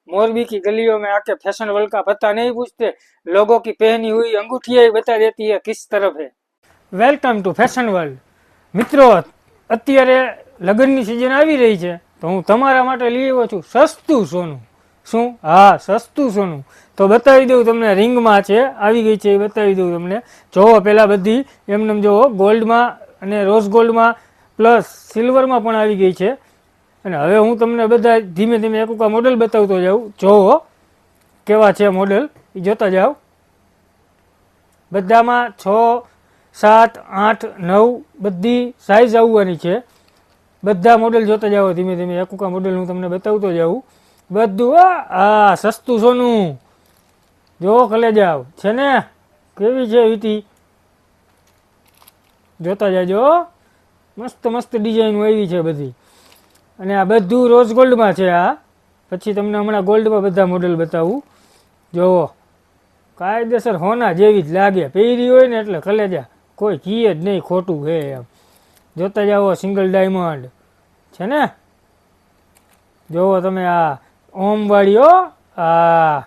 मोरबी की गलियों में आके फैशन वर्ल्ड का पता नहीं पूछते, लोगों की पहनी हुई अंगूठियां ही बता देती है किस तरफ है। Welcome to fashion world. મિત્રો, અત્યારે લગ્નની સિઝન આવી રહી છે તો હું તમારા માટે લઈ આવ્યો છું સસ્તું સોનું। શું? હા, સસ્તું સોનું। તો બતાવી દઉં તમને, રિંગમાં છે, આવી ગઈ છે એ બતાવી દઉં તમને। જોવો પહેલાં બધી એમને જોવો, ગોલ્ડમાં અને રોઝ ગોલ્ડમાં પ્લસ સિલ્વરમાં પણ આવી ગઈ છે। અને હવે હું તમને બધા ધીમે ધીમે એક મોડલ બતાવતો જાઉં। જોવો કેવા છે મોડલ, એ જોતા જાઓ। બધામાં 6, 7, 8, 9 બધી સાઇઝ આવવાની છે। બધા મોડલ જોતા જાઓ ધીમે ધીમે, એક મોડલ હું તમને બતાવતો જાઉં બધું। આ સસ્તું સોનું જોવો, કલે જાવ છે ને, કેવી છે વીટી, જોતા જાજો। મસ્ત મસ્ત ડિઝાઇન આવી છે બધી, અને આ બધું રોઝ ગોલ્ડમાં છે। આ પછી તમને હમણાં ગોલ્ડમાં બધા મોડલ બતાવું। જોવો કાયદેસર હોના જેવી જ લાગે, પહેરી હોય ને એટલે કલેજા, કોઈ કીએ જ નહીં ખોટું હે એમ। જોતા જાઓ, સિંગલ ડાયમંડ છે ને। જોવો તમે આ ઓમવાળી હો, આ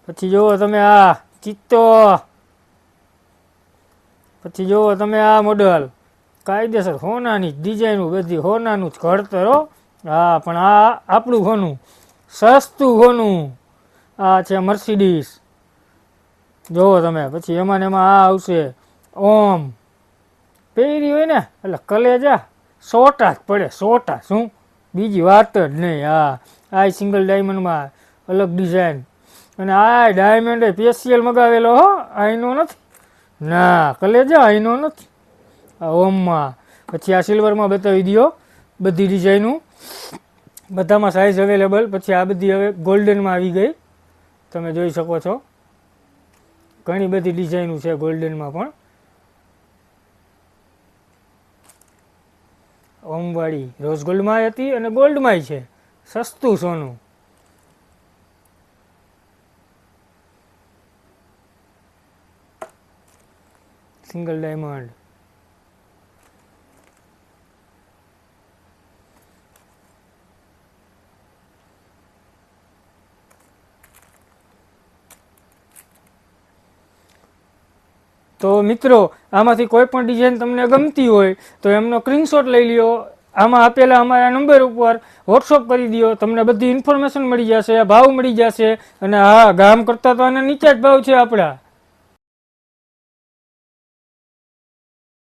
પછી જોવો તમે આ ચિત્તો, પછી જોવો તમે આ મોડલ કાયદેસર હોનાની ડિઝાઇન, બધી હોનાનું જ ઘડતર હો। હા, પણ આ આપણું હોનું, સસ્તું હોનું। આ છે મર્સિડીઝ, જોવો તમે। પછી એમાં ને એમાં આ આવશે ઓમ, પહેરી હોય ને એટલે કલેજા સોટા જ પડે, સોટા, શું બીજી વાત જ નહીં। આ સિંગલ ડાયમંડમાં અલગ ડિઝાઇન, અને આ ડાયમંડ સ્પેશિયલ મગાવેલો હો, આઈનો નથી ના, કલેજા આઈનો નથી આ ઓમમાં। પછી આ સિલ્વરમાં બતાવી દો બધી ડિઝાઇનું, બધામાં સાઇઝ અવેલેબલ। પછી આ બધી હવે ગોલ્ડનમાં આવી ગઈ, તમે જોઈ શકો છો, ઘણી બધી ડિઝાઇનો છે ગોલ્ડનમાં પણ। ઓમવાળી રોઝ ગોલ્ડમાં હતી અને ગોલ્ડમાંય છે, સસ્તું સોનું। સિંગલ ડાયમંડ, તો મિત્રો આમાંથી કોઈ પણ ડિઝાઇન તમને ગમતી હોય તો એમનો સ્ક્રીનશોટ લઈ લ્યો, આમાં આપેલા અમારા નંબર ઉપર વોટ્સઅપ કરી દો, તમને બધી ઇન્ફોર્મેશન મળી જશે, ભાવ મળી જશે। અને હા, ગામ કરતાં તો આના નીચા જ ભાવ છે આપણા।